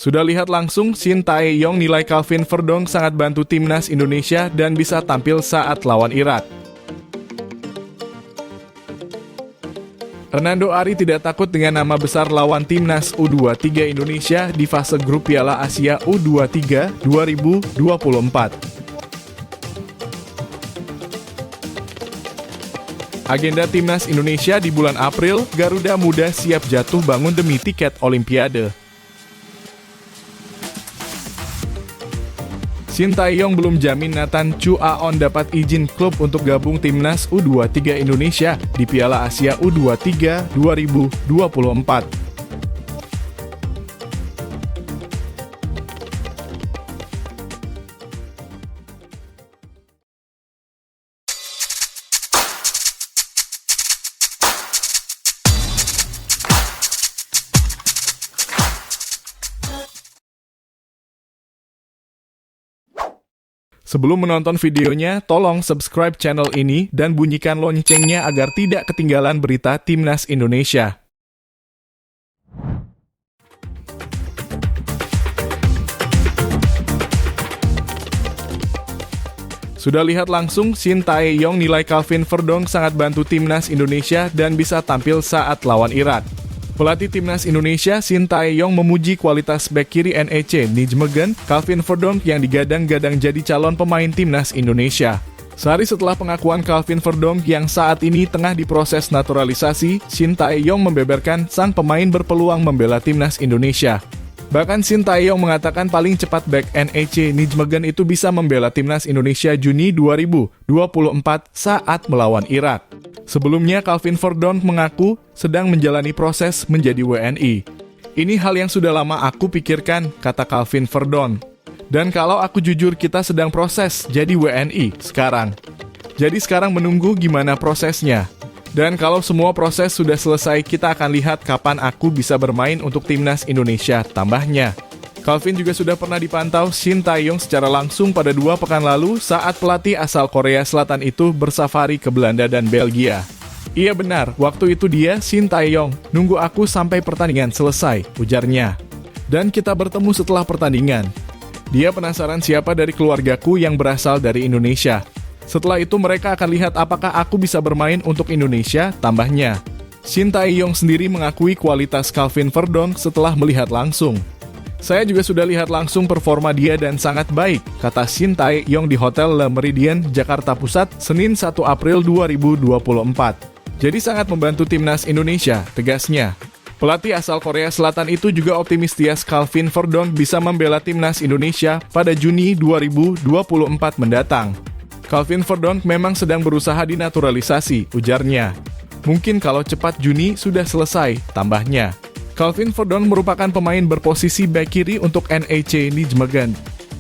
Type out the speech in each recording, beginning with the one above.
Sudah lihat langsung, Shin Tae-yong nilai Calvin Verdonk sangat bantu timnas Indonesia dan bisa tampil saat lawan Irak. Hernando Ari tidak takut dengan nama besar lawan timnas U23 Indonesia di fase grup Piala Asia U23 2024. Agenda timnas Indonesia di bulan April, Garuda Muda siap jatuh bangun demi tiket Olimpiade. Shin Tae-yong belum jamin Nathan Chu Aon dapat izin klub untuk gabung timnas U23 Indonesia di Piala Asia U23 2024. Sebelum menonton videonya, tolong subscribe channel ini dan bunyikan loncengnya agar tidak ketinggalan berita timnas Indonesia. Sudah lihat langsung, Shin Tae-yong nilai Calvin Verdonk sangat bantu timnas Indonesia dan bisa tampil saat lawan Irak. Pelatih timnas Indonesia, Shin Tae-yong memuji kualitas bek kiri NEC Nijmegen, Calvin Verdonk yang digadang-gadang jadi calon pemain timnas Indonesia. Sehari setelah pengakuan Calvin Verdonk yang saat ini tengah diproses naturalisasi, Shin Tae-yong membeberkan sang pemain berpeluang membela timnas Indonesia. Bahkan Shin Tae-yong mengatakan paling cepat bek NEC Nijmegen itu bisa membela timnas Indonesia Juni 2024 saat melawan Irak. Sebelumnya, Calvin Verdonk mengaku sedang menjalani proses menjadi WNI. Ini hal yang sudah lama aku pikirkan, kata Calvin Verdonk. Dan kalau aku jujur, kita sedang proses jadi WNI sekarang. Jadi sekarang menunggu gimana prosesnya. Dan kalau semua proses sudah selesai, kita akan lihat kapan aku bisa bermain untuk timnas Indonesia, tambahnya. Calvin juga sudah pernah dipantau Shin Tae-yong secara langsung pada 2 pekan lalu saat pelatih asal Korea Selatan itu bersafari ke Belanda dan Belgia. Iya benar, waktu itu dia, Shin Tae-yong, nunggu aku sampai pertandingan selesai, ujarnya. Dan kita bertemu setelah pertandingan. Dia penasaran siapa dari keluargaku yang berasal dari Indonesia. Setelah itu mereka akan lihat apakah aku bisa bermain untuk Indonesia, tambahnya. Shin Tae-yong sendiri mengakui kualitas Calvin Verdonk setelah melihat langsung. Saya juga sudah lihat langsung performa dia dan sangat baik, kata Shin Tae-yong di Hotel Le Méridien, Jakarta Pusat, Senin 1 April 2024. Jadi sangat membantu timnas Indonesia, tegasnya. Pelatih asal Korea Selatan itu juga optimistis Calvin Verdonk bisa membela timnas Indonesia pada Juni 2024 mendatang. Calvin Verdonk memang sedang berusaha dinaturalisasi, ujarnya. Mungkin kalau cepat Juni sudah selesai, tambahnya. Calvin Verdonk merupakan pemain berposisi bek kiri untuk NEC Nijmegen.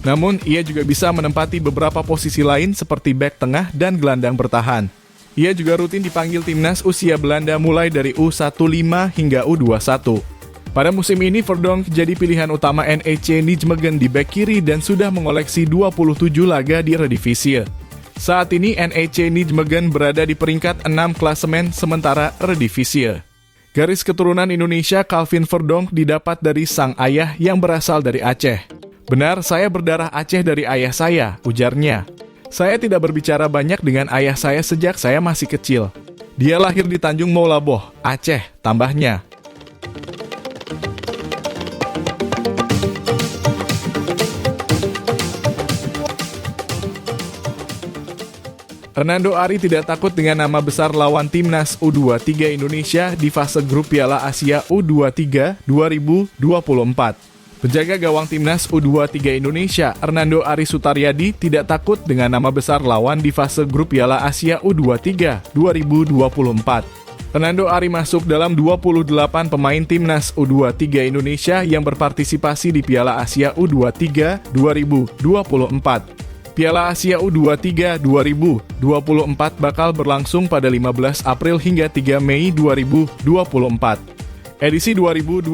Namun, ia juga bisa menempati beberapa posisi lain seperti bek tengah dan gelandang bertahan. Ia juga rutin dipanggil timnas usia Belanda mulai dari U15 hingga U21. Pada musim ini, Verdonk jadi pilihan utama NEC Nijmegen di bek kiri dan sudah mengoleksi 27 laga di Eredivisie. Saat ini, NEC Nijmegen berada di peringkat 6 klasemen sementara Eredivisie. Garis keturunan Indonesia Calvin Verdonk didapat dari sang ayah yang berasal dari Aceh. Benar, saya berdarah Aceh dari ayah saya, ujarnya. Saya tidak berbicara banyak dengan ayah saya sejak saya masih kecil. Dia lahir di Tanjung Maulaboh, Aceh, tambahnya. Hernando Ari tidak takut dengan nama besar lawan timnas U23 Indonesia di fase grup Piala Asia U23 2024. Penjaga gawang timnas U23 Indonesia, Hernando Ari Sutaryadi, tidak takut dengan nama besar lawan di fase grup Piala Asia U23 2024. Hernando Ari masuk dalam 28 pemain timnas U23 Indonesia yang berpartisipasi di Piala Asia U23 2024. Piala Asia U23 2024 bakal berlangsung pada 15 April hingga 3 Mei 2024. Edisi 2024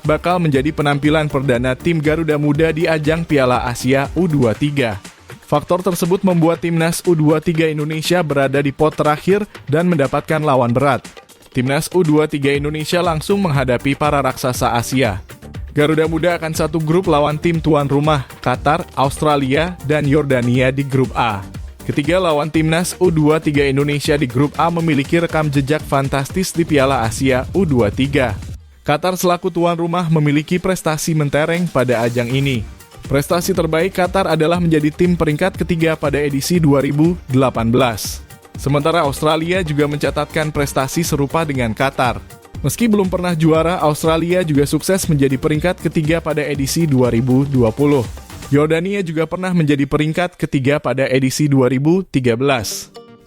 bakal menjadi penampilan perdana tim Garuda Muda di ajang Piala Asia U23. Faktor tersebut membuat timnas U23 Indonesia berada di pot terakhir dan mendapatkan lawan berat. Timnas U23 Indonesia langsung menghadapi para raksasa Asia. Garuda Muda akan satu grup lawan tim tuan rumah, Qatar, Australia, dan Yordania di grup A. Ketiga lawan timnas U23 Indonesia di grup A memiliki rekam jejak fantastis di Piala Asia U23. Qatar selaku tuan rumah memiliki prestasi mentereng pada ajang ini. Prestasi terbaik Qatar adalah menjadi tim peringkat ketiga pada edisi 2018. Sementara Australia juga mencatatkan prestasi serupa dengan Qatar. Meski belum pernah juara, Australia juga sukses menjadi peringkat ketiga pada edisi 2020. Yordania juga pernah menjadi peringkat ketiga pada edisi 2013.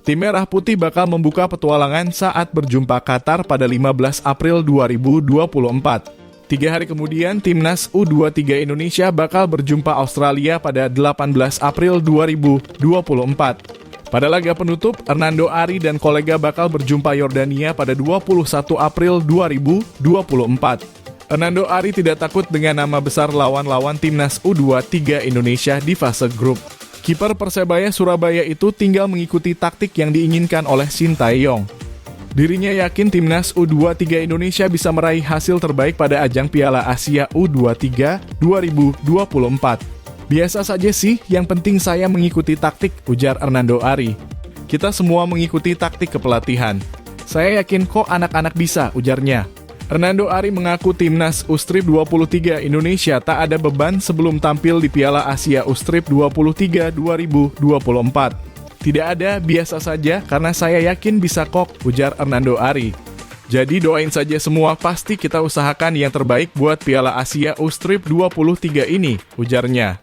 Tim Merah Putih bakal membuka petualangan saat berjumpa Qatar pada 15 April 2024. 3 hari kemudian, Timnas U23 Indonesia bakal berjumpa Australia pada 18 April 2024. Pada laga penutup, Hernando Ari dan kolega bakal berjumpa Yordania pada 21 April 2024. Hernando Ari tidak takut dengan nama besar lawan-lawan Timnas U23 Indonesia di fase grup. Kiper Persebaya Surabaya itu tinggal mengikuti taktik yang diinginkan oleh Shin Tae-yong. Dirinya yakin Timnas U23 Indonesia bisa meraih hasil terbaik pada ajang Piala Asia U23 2024. Biasa saja sih, yang penting saya mengikuti taktik, ujar Hernando Ari. Kita semua mengikuti taktik kepelatihan. Saya yakin kok anak-anak bisa, ujarnya. Hernando Ari mengaku Timnas U-Strip 23 Indonesia tak ada beban sebelum tampil di Piala Asia U-Strip 23 2024. Tidak ada, biasa saja karena saya yakin bisa kok, ujar Hernando Ari. Jadi doain saja semua, pasti kita usahakan yang terbaik buat Piala Asia U-Strip 23 ini, ujarnya.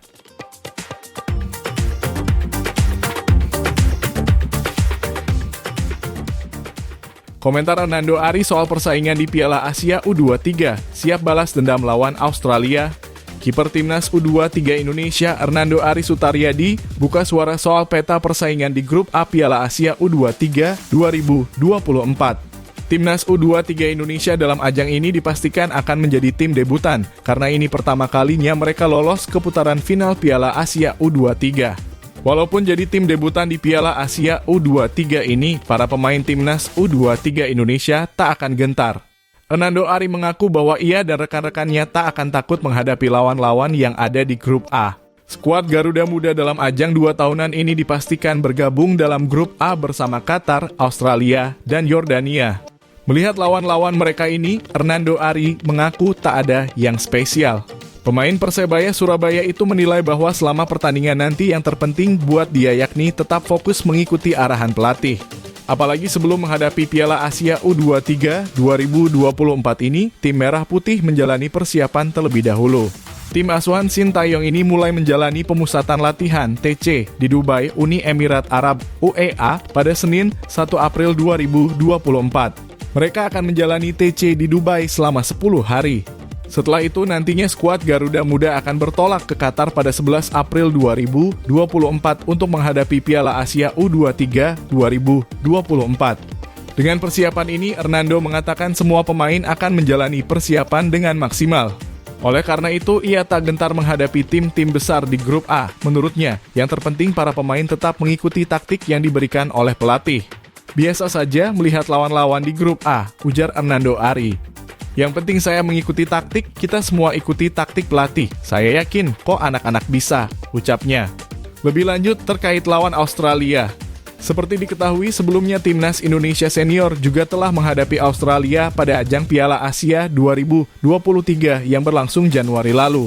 Komentar Hernando Ari soal persaingan di Piala Asia U23, siap balas dendam lawan Australia. Kiper Timnas U23 Indonesia Hernando Ari Sutaryadi buka suara soal peta persaingan di grup A Piala Asia U23 2024. Timnas U23 Indonesia dalam ajang ini dipastikan akan menjadi tim debutan, karena ini pertama kalinya mereka lolos ke putaran final Piala Asia U23. Walaupun jadi tim debutan di Piala Asia U23 ini, para pemain Timnas U23 Indonesia tak akan gentar. Hernando Ari mengaku bahwa ia dan rekan-rekannya tak akan takut menghadapi lawan-lawan yang ada di grup A. Skuad Garuda Muda dalam ajang 2 tahunan ini dipastikan bergabung dalam grup A bersama Qatar, Australia, dan Yordania. Melihat lawan-lawan mereka ini, Hernando Ari mengaku tak ada yang spesial. Pemain Persebaya Surabaya itu menilai bahwa selama pertandingan nanti yang terpenting buat dia yakni tetap fokus mengikuti arahan pelatih. Apalagi sebelum menghadapi Piala Asia U23 2024 ini, tim Merah Putih menjalani persiapan terlebih dahulu. Tim asuhan Shin Tae-yong ini mulai menjalani pemusatan latihan TC di Dubai, Uni Emirat Arab UEA pada Senin 1 April 2024. Mereka akan menjalani TC di Dubai selama 10 hari. Setelah itu nantinya skuad Garuda Muda akan bertolak ke Qatar pada 11 April 2024 untuk menghadapi Piala Asia U23 2024. Dengan persiapan ini, Hernando mengatakan semua pemain akan menjalani persiapan dengan maksimal. Oleh karena itu, ia tak gentar menghadapi tim-tim besar di grup A. Menurutnya, yang terpenting para pemain tetap mengikuti taktik yang diberikan oleh pelatih. Biasa saja melihat lawan-lawan di grup A, ujar Hernando Ari. Yang penting saya mengikuti taktik, kita semua ikuti taktik pelatih. Saya yakin kok anak-anak bisa, ucapnya. Lebih lanjut terkait lawan Australia. Seperti diketahui sebelumnya Timnas Indonesia Senior juga telah menghadapi Australia pada ajang Piala Asia 2023 yang berlangsung Januari lalu.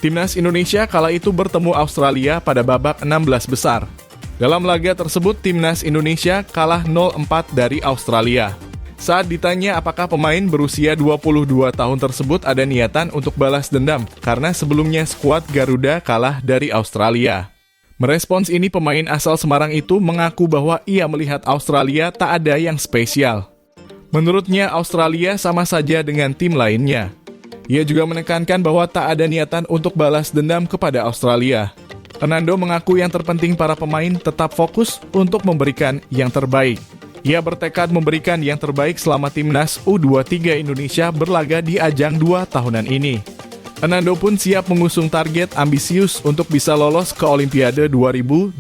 Timnas Indonesia kala itu bertemu Australia pada babak 16 besar. Dalam laga tersebut Timnas Indonesia kalah 0-4 dari Australia. Saat ditanya apakah pemain berusia 22 tahun tersebut ada niatan untuk balas dendam karena sebelumnya skuad Garuda kalah dari Australia. Merespons ini pemain asal Semarang itu mengaku bahwa ia melihat Australia tak ada yang spesial. Menurutnya Australia sama saja dengan tim lainnya. Ia juga menekankan bahwa tak ada niatan untuk balas dendam kepada Australia. Hernando mengaku yang terpenting para pemain tetap fokus untuk memberikan yang terbaik. Ia bertekad memberikan yang terbaik selama Timnas U23 Indonesia berlaga di ajang 2 tahunan ini. Hernando pun siap mengusung target ambisius untuk bisa lolos ke Olimpiade 2024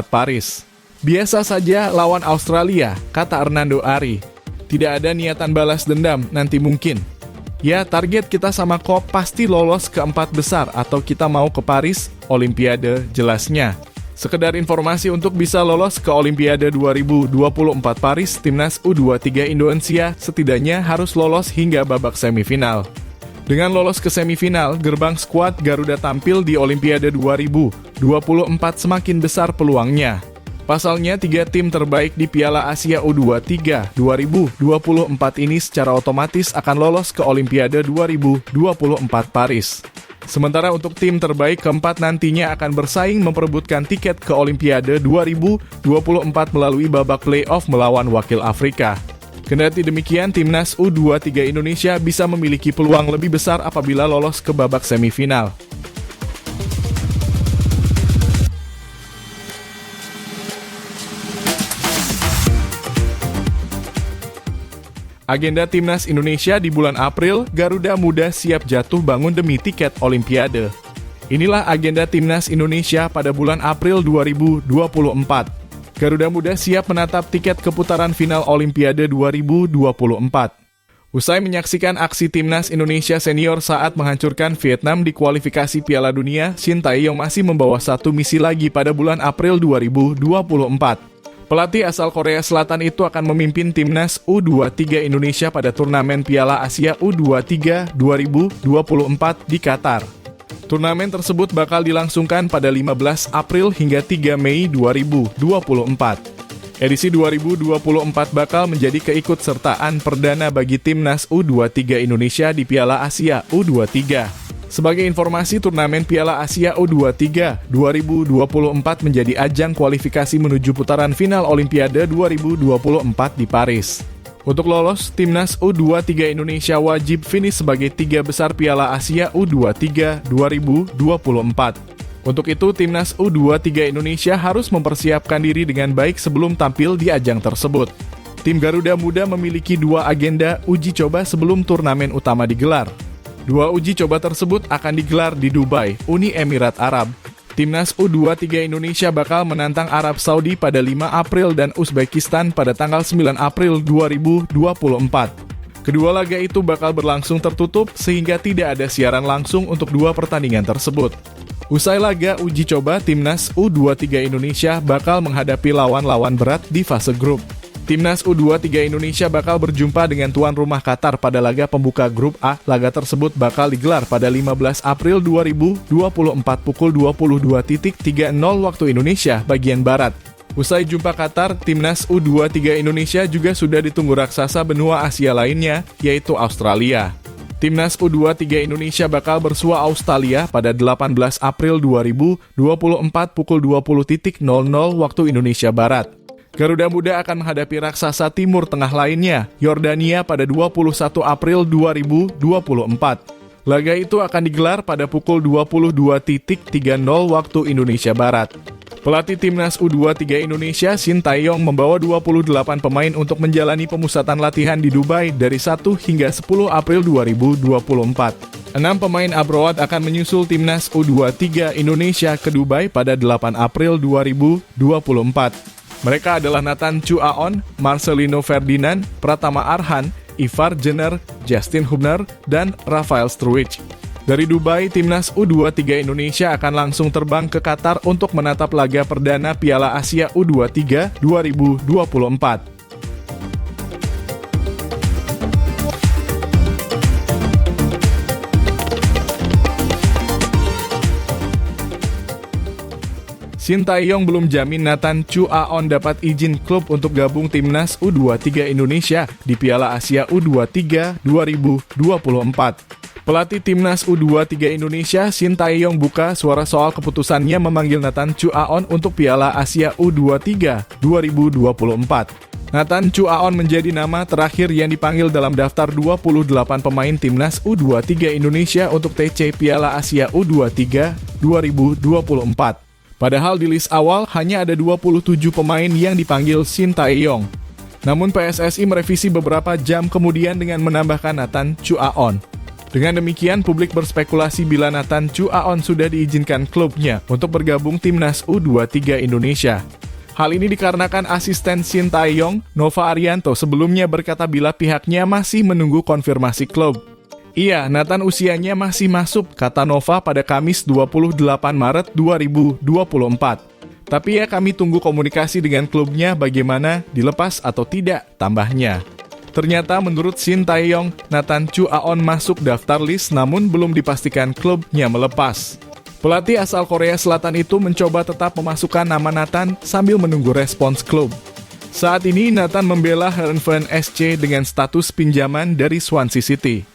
Paris. Biasa saja lawan Australia, kata Hernando Ari. Tidak ada niatan balas dendam, nanti mungkin. Ya, target kita sama kok pasti lolos ke 4 besar atau kita mau ke Paris, Olimpiade jelasnya. Sekedar informasi untuk bisa lolos ke Olimpiade 2024 Paris, timnas U23 Indonesia setidaknya harus lolos hingga babak semifinal. Dengan lolos ke semifinal, gerbang skuad Garuda tampil di Olimpiade 2024 semakin besar peluangnya. Pasalnya, 3 tim terbaik di Piala Asia U23 2024 ini secara otomatis akan lolos ke Olimpiade 2024 Paris. Sementara untuk tim terbaik keempat nantinya akan bersaing memperebutkan tiket ke Olimpiade 2024 melalui babak play-off melawan wakil Afrika. Kendati demikian, timnas U23 Indonesia bisa memiliki peluang lebih besar apabila lolos ke babak semifinal. Agenda timnas Indonesia di bulan April, Garuda Muda siap jatuh bangun demi tiket Olimpiade. Inilah agenda timnas Indonesia pada bulan April 2024. Garuda Muda siap menatap tiket keputaran final Olimpiade 2024. Usai menyaksikan aksi timnas Indonesia senior saat menghancurkan Vietnam di kualifikasi Piala Dunia, Shin Tae-yong masih membawa satu misi lagi pada bulan April 2024. Pelatih asal Korea Selatan itu akan memimpin timnas U23 Indonesia pada turnamen Piala Asia U23 2024 di Qatar. Turnamen tersebut bakal dilangsungkan pada 15 April hingga 3 Mei 2024. Edisi 2024 bakal menjadi keikutsertaan perdana bagi timnas U23 Indonesia di Piala Asia U23. Sebagai informasi, turnamen Piala Asia U23 2024 menjadi ajang kualifikasi menuju putaran final Olimpiade 2024 di Paris. Untuk lolos, timnas U23 Indonesia wajib finish sebagai 3 besar Piala Asia U23 2024. Untuk itu, timnas U23 Indonesia harus mempersiapkan diri dengan baik sebelum tampil di ajang tersebut. Tim Garuda Muda memiliki 2 agenda uji coba sebelum turnamen utama digelar. 2 uji coba tersebut akan digelar di Dubai, Uni Emirat Arab. Timnas U23 Indonesia bakal menantang Arab Saudi pada 5 April dan Uzbekistan pada tanggal 9 April 2024. Kedua laga itu bakal berlangsung tertutup sehingga tidak ada siaran langsung untuk 2 pertandingan tersebut. Usai laga uji coba, timnas U23 Indonesia bakal menghadapi lawan-lawan berat di fase grup. Timnas U23 Indonesia bakal berjumpa dengan tuan rumah Qatar pada laga pembuka grup A. Laga tersebut bakal digelar pada 15 April 2024 pukul 22.30 waktu Indonesia bagian Barat. Usai jumpa Qatar, timnas U23 Indonesia juga sudah ditunggu raksasa benua Asia lainnya, yaitu Australia. Timnas U23 Indonesia bakal bersua Australia pada 18 April 2024 pukul 20.00 waktu Indonesia Barat. Garuda Muda akan menghadapi raksasa Timur Tengah lainnya, Yordania pada 21 April 2024. Laga itu akan digelar pada pukul 22.30 waktu Indonesia Barat. Pelatih timnas U23 Indonesia, Shin Tae-yong, membawa 28 pemain untuk menjalani pemusatan latihan di Dubai dari 1 hingga 10 April 2024. 6 pemain abroad akan menyusul timnas U23 Indonesia ke Dubai pada 8 April 2024. Mereka adalah Nathan Chu Aon, Marcelino Ferdinand, Pratama Arhan, Ivar Jenner, Justin Hubner, dan Rafael Struwich. Dari Dubai, timnas U23 Indonesia akan langsung terbang ke Qatar untuk menatap laga perdana Piala Asia U23 2024. Shin Tae-yong belum jamin Nathan Chu Aon dapat izin klub untuk gabung timnas U23 Indonesia di Piala Asia U23 2024. Pelatih timnas U23 Indonesia, Shin Tae-yong, buka suara soal keputusannya memanggil Nathan Chu Aon untuk Piala Asia U23 2024. Nathan Chu Aon menjadi nama terakhir yang dipanggil dalam daftar 28 pemain timnas U23 Indonesia untuk TC Piala Asia U23 2024. Padahal di list awal hanya ada 27 pemain yang dipanggil Shin Tae-yong. Namun PSSI merevisi beberapa jam kemudian dengan menambahkan Nathan Chu Aon. Dengan demikian, publik berspekulasi bila Nathan Chu Aon sudah diizinkan klubnya untuk bergabung timnas U23 Indonesia. Hal ini dikarenakan asisten Shin Tae-yong, Nova Arianto, sebelumnya berkata bila pihaknya masih menunggu konfirmasi klub. Iya, Nathan usianya masih masuk, kata Nova pada Kamis 28 Maret 2024. Tapi ya kami tunggu komunikasi dengan klubnya bagaimana dilepas atau tidak, tambahnya. Ternyata menurut Shin Tae-yong, Nathan Chu-aon masuk daftar list namun belum dipastikan klubnya melepas. Pelatih asal Korea Selatan itu mencoba tetap memasukkan nama Nathan sambil menunggu respons klub. Saat ini Nathan membela Heerenveen SC dengan status pinjaman dari Swansea City.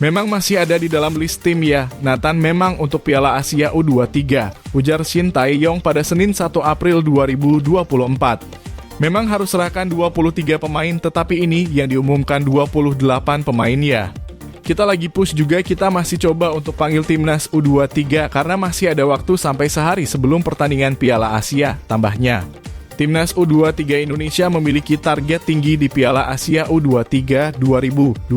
Memang masih ada di dalam list tim ya, Nathan memang untuk Piala Asia U23, ujar Shin Tae-yong pada Senin 1 April 2024. Memang harus serahkan 23 pemain, tetapi ini yang diumumkan 28 pemain ya. Kita lagi push juga, kita masih coba untuk panggil timnas U23 karena masih ada waktu sampai sehari sebelum pertandingan Piala Asia, tambahnya. Timnas U23 Indonesia memiliki target tinggi di Piala Asia U23 2024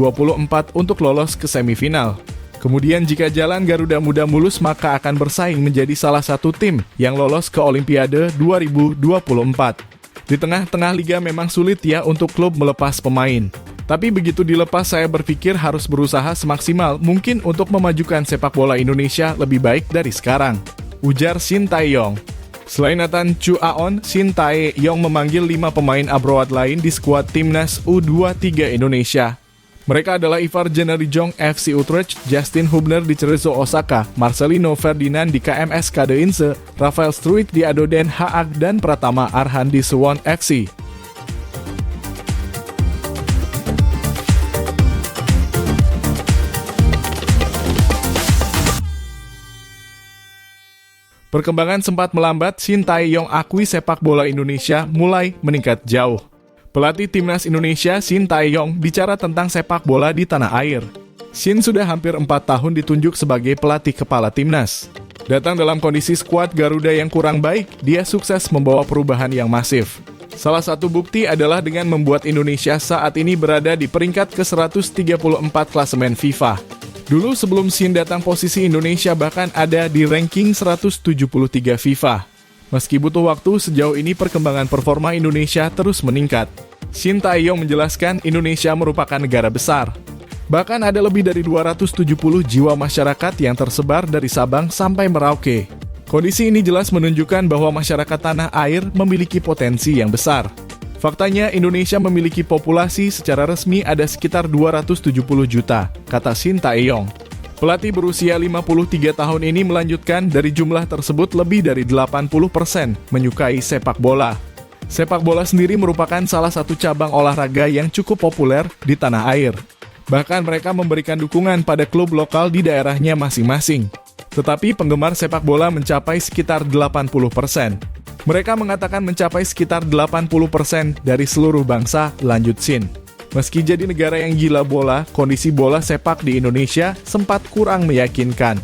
untuk lolos ke semifinal. Kemudian jika jalan Garuda Muda mulus maka akan bersaing menjadi salah satu tim yang lolos ke Olimpiade 2024. Di tengah-tengah liga memang sulit ya untuk klub melepas pemain. Tapi begitu dilepas saya berpikir harus berusaha semaksimal mungkin untuk memajukan sepak bola Indonesia lebih baik dari sekarang, ujar Shin Tae-yong. Selain Nathan Chu-aon, Shin Tae-yong memanggil 5 pemain abroad lain di skuad timnas U23 Indonesia. Mereka adalah Ivar Jenerijong FC Utrecht, Justin Hubner di Cerezo Osaka, Marcelino Ferdinand di KMS Kadeinse, Rafael Struijk di ADO Den Haag, dan Pratama Arhan di Suwon FC. Perkembangan sempat melambat, Shin Tae-yong akui sepak bola Indonesia mulai meningkat jauh. Pelatih timnas Indonesia Shin Tae-yong bicara tentang sepak bola di tanah air. Shin sudah hampir 4 tahun ditunjuk sebagai pelatih kepala timnas. Datang dalam kondisi skuad Garuda yang kurang baik, dia sukses membawa perubahan yang masif. Salah satu bukti adalah dengan membuat Indonesia saat ini berada di peringkat ke-134 klasemen FIFA. Dulu sebelum Shin datang posisi Indonesia bahkan ada di ranking 173 FIFA. Meski butuh waktu, sejauh ini perkembangan performa Indonesia terus meningkat. Shin Tae-yong menjelaskan Indonesia merupakan negara besar. Bahkan ada lebih dari 270 jiwa masyarakat yang tersebar dari Sabang sampai Merauke. Kondisi ini jelas menunjukkan bahwa masyarakat tanah air memiliki potensi yang besar. Faktanya, Indonesia memiliki populasi secara resmi ada sekitar 270 juta, kata Shin Tae-yong. Pelatih berusia 53 tahun ini melanjutkan dari jumlah tersebut lebih dari 80% menyukai sepak bola. Sepak bola sendiri merupakan salah satu cabang olahraga yang cukup populer di tanah air. Bahkan mereka memberikan dukungan pada klub lokal di daerahnya masing-masing. Tetapi penggemar sepak bola mencapai sekitar 80%. Mereka mengatakan mencapai sekitar 80% dari seluruh bangsa, lanjut Shin. Meski jadi negara yang gila bola, kondisi bola sepak di Indonesia sempat kurang meyakinkan.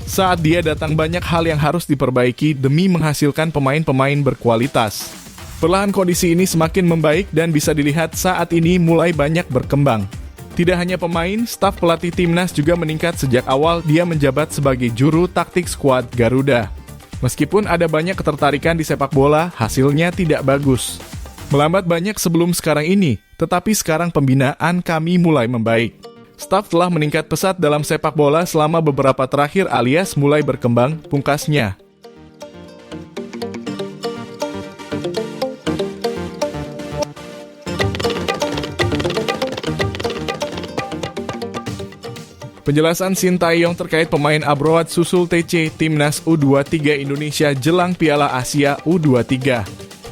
Saat dia datang banyak hal yang harus diperbaiki demi menghasilkan pemain-pemain berkualitas. Perlahan kondisi ini semakin membaik dan bisa dilihat saat ini mulai banyak berkembang. Tidak hanya pemain, staf pelatih timnas juga meningkat sejak awal dia menjabat sebagai juru taktik skuad Garuda. Meskipun ada banyak ketertarikan di sepak bola, hasilnya tidak bagus. Melambat banyak sebelum sekarang ini, tetapi sekarang pembinaan kami mulai membaik. Staf telah meningkat pesat dalam sepak bola selama beberapa terakhir alias mulai berkembang, pungkasnya. Penjelasan Shin Tae-yong terkait pemain abroad susul TC Timnas U23 Indonesia jelang Piala Asia U23.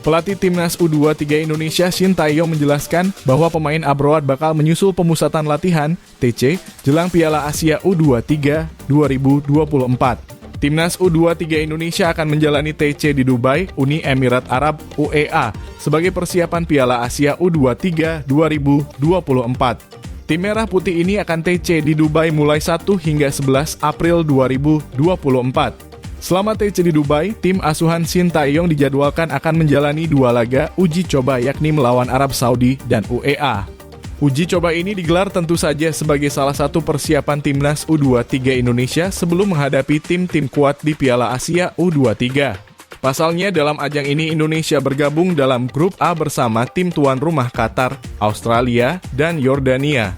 Pelatih Timnas U23 Indonesia Shin Tae-yong menjelaskan bahwa pemain abroad bakal menyusul pemusatan latihan TC jelang Piala Asia U23 2024. Timnas U23 Indonesia akan menjalani TC di Dubai, Uni Emirat Arab UEA sebagai persiapan Piala Asia U23 2024. Tim Merah Putih ini akan TC di Dubai mulai 1 hingga 11 April 2024. Selama TC di Dubai, tim asuhan Shin Tae-yong dijadwalkan akan menjalani 2 laga uji coba yakni melawan Arab Saudi dan UEA. Uji coba ini digelar tentu saja sebagai salah satu persiapan timnas U23 Indonesia sebelum menghadapi tim-tim kuat di Piala Asia U23. Pasalnya dalam ajang ini Indonesia bergabung dalam grup A bersama tim tuan rumah Qatar, Australia, dan Yordania.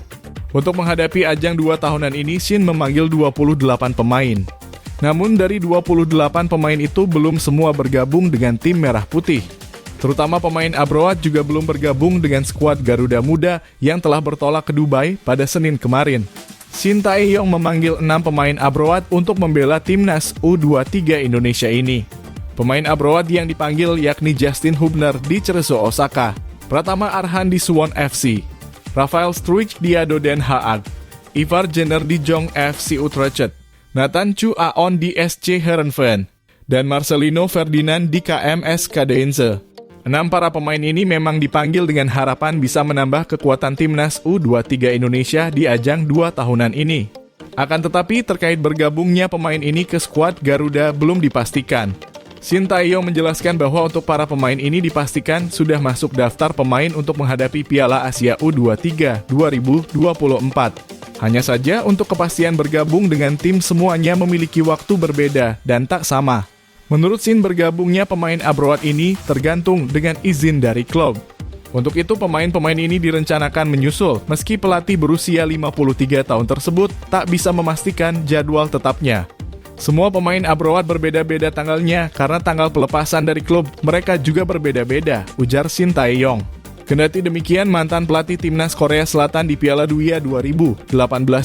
Untuk menghadapi ajang 2 tahunan ini, Shin memanggil 28 pemain. Namun dari 28 pemain itu belum semua bergabung dengan tim Merah Putih. Terutama pemain Abroad juga belum bergabung dengan skuad Garuda Muda yang telah bertolak ke Dubai pada Senin kemarin. Shin Tae-yong memanggil 6 pemain Abroad untuk membela timnas U23 Indonesia ini. Pemain Abroad yang dipanggil yakni Justin Hubner di Cerezo Osaka, Pratama Arhan di Suwon FC, Rafael Struijk di ADO Den Haag, Ivar Jenner di Jong FC Utrecht, Nathan Chu Aon di SC Heerenveen, dan Marcelino Ferdinand di KMS Kadense. 6 para pemain ini memang dipanggil dengan harapan bisa menambah kekuatan timnas U23 Indonesia di ajang 2 tahunan ini. Akan tetapi terkait bergabungnya pemain ini ke skuad Garuda belum dipastikan. Shin Tae-yong menjelaskan bahwa untuk para pemain ini dipastikan sudah masuk daftar pemain untuk menghadapi Piala Asia U23 2024. Hanya saja untuk kepastian bergabung dengan tim semuanya memiliki waktu berbeda dan tak sama. Menurut Shin, bergabungnya pemain Abroad ini tergantung dengan izin dari klub. Untuk itu pemain-pemain ini direncanakan menyusul meski pelatih berusia 53 tahun tersebut tak bisa memastikan jadwal tetapnya. Semua pemain Abroad berbeda-beda tanggalnya karena tanggal pelepasan dari klub mereka juga berbeda-beda, ujar Shin Tae-yong. Kendati demikian, mantan pelatih timnas Korea Selatan di Piala Dunia 2018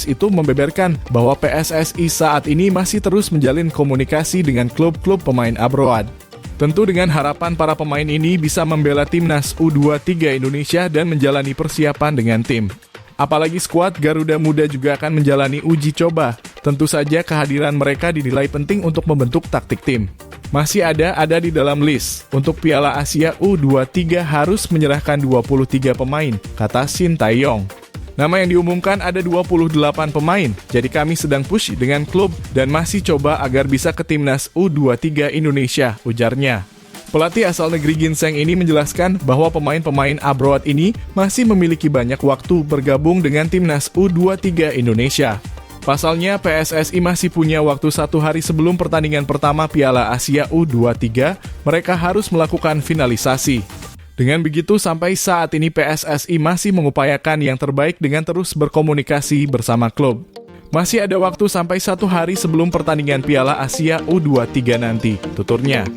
itu membeberkan bahwa PSSI saat ini masih terus menjalin komunikasi dengan klub-klub pemain Abroad. Tentu dengan harapan para pemain ini bisa membela timnas U23 Indonesia dan menjalani persiapan dengan tim. Apalagi skuad Garuda Muda juga akan menjalani uji coba. Tentu saja kehadiran mereka dinilai penting untuk membentuk taktik tim. Masih ada di dalam list. Untuk Piala Asia U23 harus menyerahkan 23 pemain, kata Shin Tae-yong. Nama yang diumumkan ada 28 pemain, jadi kami sedang push dengan klub dan masih coba agar bisa ke timnas U23 Indonesia, ujarnya. Pelatih asal negeri Ginseng ini menjelaskan bahwa pemain-pemain Abroad ini masih memiliki banyak waktu bergabung dengan timnas U23 Indonesia. Pasalnya, PSSI masih punya waktu 1 hari sebelum pertandingan pertama Piala Asia U23, mereka harus melakukan finalisasi. Dengan begitu, sampai saat ini PSSI masih mengupayakan yang terbaik dengan terus berkomunikasi bersama klub. Masih ada waktu sampai 1 hari sebelum pertandingan Piala Asia U23 nanti, tuturnya.